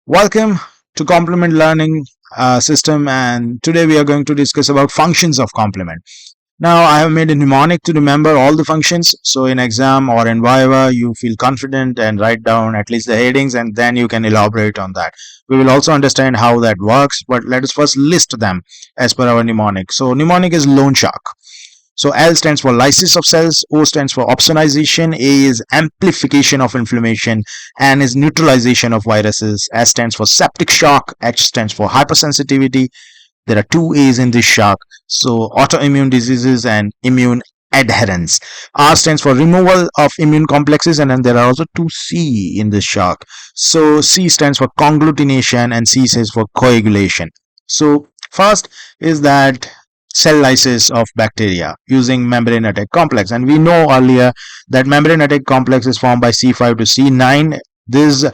Welcome to Complement Learning System, and today we are going to discuss about functions of complement. Now, I have made a mnemonic to remember all the functions, so in exam or in Viva, you feel confident and write down at least the headings, and then you can elaborate on that. We will also understand how that works, but let us first list them as per our mnemonic. So, mnemonic is loan shark. So L stands for lysis of cells, O stands for opsonization, A is amplification of inflammation, N is neutralization of viruses, S stands for septic shock, H stands for hypersensitivity. There are two A's in this shock. So autoimmune diseases and immune adherence. R stands for removal of immune complexes, and then there are also two C in this shock. So C stands for conglutination and C stands for coagulation. So first is that cell lysis of bacteria using membrane attack complex, and we know earlier that membrane attack complex is formed by C5 to C9. These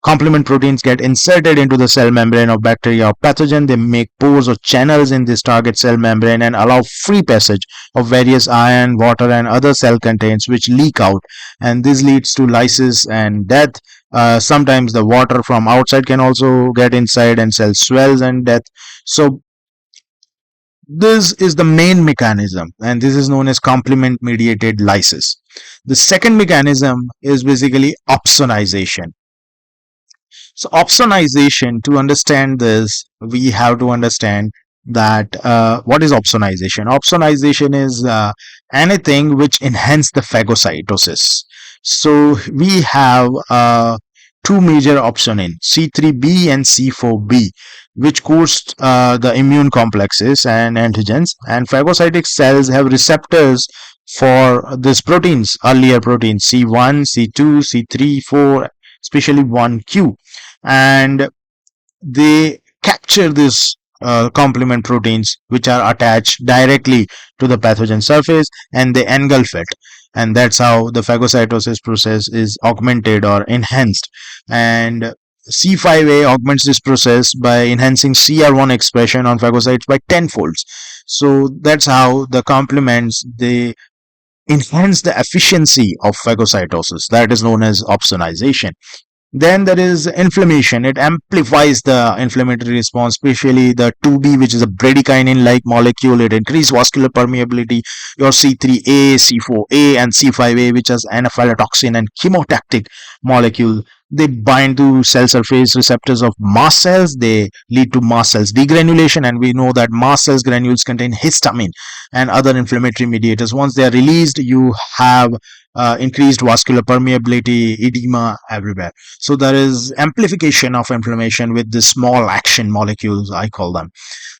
complement proteins get inserted into the cell membrane of bacteria or pathogen. They make pores or channels in this target cell membrane and allow free passage of various iron, water and other cell contents which leak out, and this leads to lysis and death. Sometimes the water from outside can also get inside and cell swells and death. So this is the main mechanism, and this is known as complement mediated lysis. The second mechanism is basically opsonization. So opsonization, to understand this, we have to understand that what is opsonization. Opsonization is anything which enhance the phagocytosis. So we have two major opsonin, C3b and C4b, which codes the immune complexes and antigens, and phagocytic cells have receptors for these proteins, earlier proteins C1, C2, C3, 4, especially 1q, and they capture these complement proteins which are attached directly to the pathogen surface, and they engulf it, and that's how the phagocytosis process is augmented or enhanced. And C5a augments this process by enhancing CR1 expression on phagocytes by 10 folds. So that's how the complements, they enhance the efficiency of phagocytosis, that is known as opsonization. Then there is inflammation. It amplifies the inflammatory response, especially the 2B, which is a bradykinin-like molecule. It increases vascular permeability. Your C3A, C4A, and C5A, which is anaphylatoxin and chemotactic molecule, they bind to cell surface receptors of mast cells. They lead to mast cells degranulation, and we know that mast cells granules contain histamine and other inflammatory mediators. Once they are released, you have increased vascular permeability, edema everywhere. So there is amplification of inflammation with the small action molecules, I call them.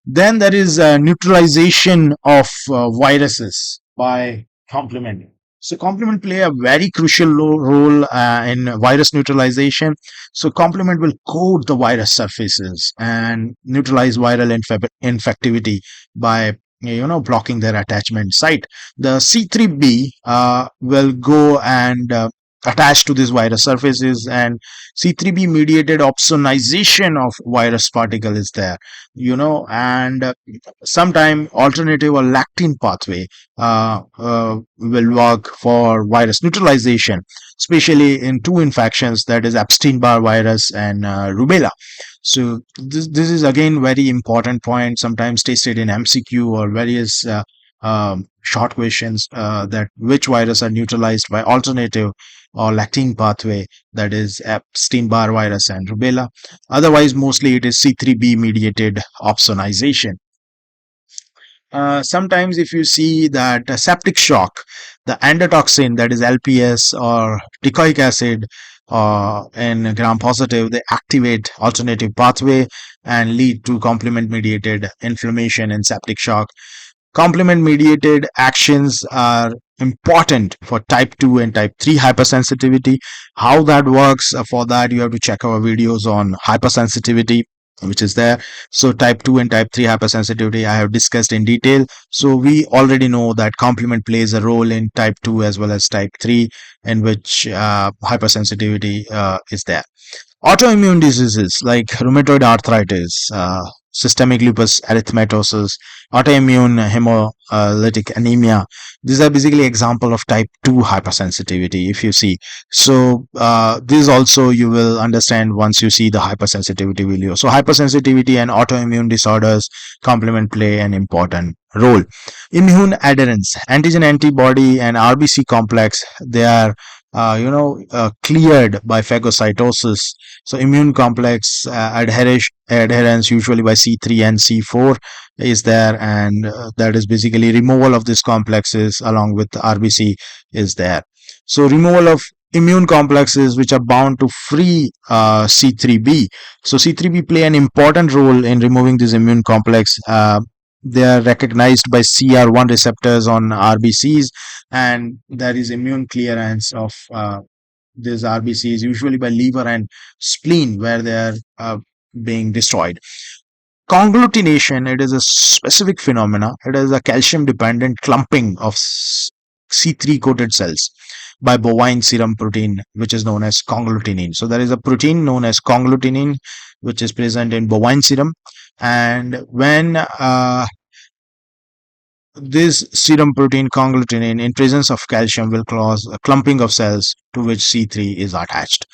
Then there is neutralization of viruses by complement. So complement play a very crucial role in virus neutralization. So complement will coat the virus surfaces and neutralize viral infectivity by blocking their attachment site. The C3b will go and attach to these virus surfaces, and C3b mediated opsonization of virus particle is there, and sometime alternative or lactin pathway will work for virus neutralization, especially in two infections, that is Epstein-Barr virus and rubella. So this is again very important point, sometimes tested in MCQ or various short questions, that which virus are neutralized by alternative or lactin pathway, that is Epstein-Barr virus and rubella. Otherwise, mostly it is C3b mediated opsonization. Sometimes if you see that septic shock, the endotoxin, that is LPS or teichoic acid in gram positive, they activate alternative pathway and lead to complement mediated inflammation and septic shock. Complement mediated actions are important for type 2 and type 3 hypersensitivity. How that works, for that you have to check our videos on hypersensitivity, which is there. So type 2 and type 3 hypersensitivity I have discussed in detail. So we already know that complement plays a role in type 2 as well as type 3, in which hypersensitivity is there. Autoimmune diseases like rheumatoid arthritis, systemic lupus erythematosus, autoimmune hemolytic anemia. These are basically example of type 2 hypersensitivity, if you see. So this also you will understand once you see the hypersensitivity video. So hypersensitivity and autoimmune disorders complement play an important role. Immune adherence, antigen antibody and RBC complex, they are cleared by phagocytosis. So immune complex adherence usually by C3 and C4 is there, and that is basically removal of these complexes along with RBC is there. So removal of immune complexes which are bound to free C3b. So C3b play an important role in removing this immune complex. They are recognized by CR1 receptors on RBCs, and there is immune clearance of these RBCs usually by liver and spleen where they are being destroyed. Conglutination, it is a specific phenomena. It is a calcium dependent clumping of C3 coated cells by bovine serum protein, which is known as conglutenin. So there is a protein known as conglutenin which is present in bovine serum, and when this serum protein conglutenin in presence of calcium will cause a clumping of cells to which C3 is attached.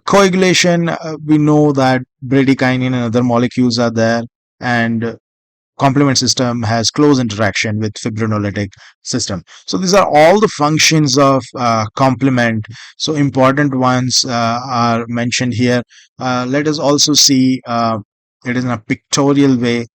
Coagulation, we know that bradykinin and other molecules are there, and complement system has close interaction with fibrinolytic system. So these are all the functions of complement. So important ones are mentioned here. Let us also see it in a pictorial way.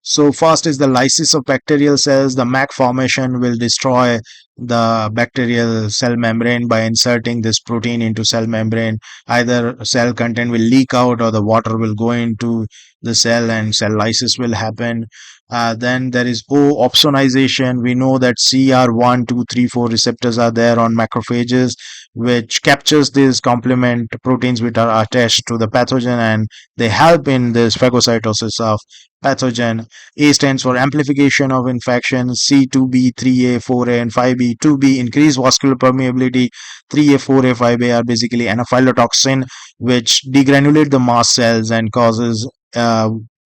So first is the lysis of bacterial cells. The MAC formation will destroy the bacterial cell membrane by inserting this protein into cell membrane. Either cell content will leak out or the water will go into the cell and cell lysis will happen. Then there is O opsonization. We know that CR1, 2, 3, 4 receptors are there on macrophages, which captures these complement proteins which are attached to the pathogen, and they help in this phagocytosis of pathogen. A stands for amplification of infection. C, 2B, 3A, 4A, and 5B. 2B, increased vascular permeability. 3A, 4A, 5A are basically anaphylatoxin, which degranulate the mast cells and causes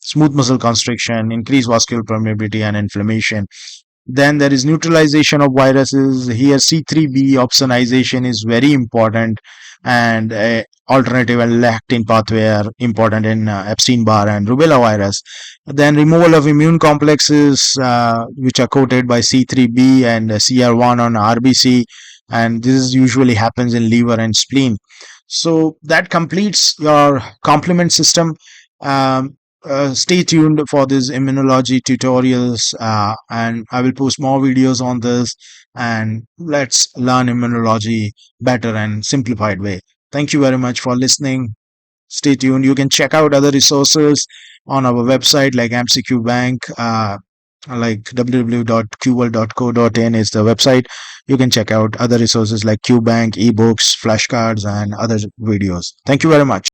smooth muscle constriction, increased vascular permeability, and inflammation. Then there is neutralization of viruses. Here C3b opsonization is very important, and alternative and lactin pathway are important in Epstein-Barr and rubella virus. Then removal of immune complexes which are coated by C3b and CR1 on RBC, and this usually happens in liver and spleen. So that completes your complement system. Stay tuned for these immunology tutorials, and I will post more videos on this, and let's learn immunology better and simplified way. Thank you very much for listening. Stay tuned. You can check out other resources on our website like MCQ Bank, like www.qworld.co.in is the website. You can check out other resources like QBank, ebooks, flashcards, and other videos. Thank you very much.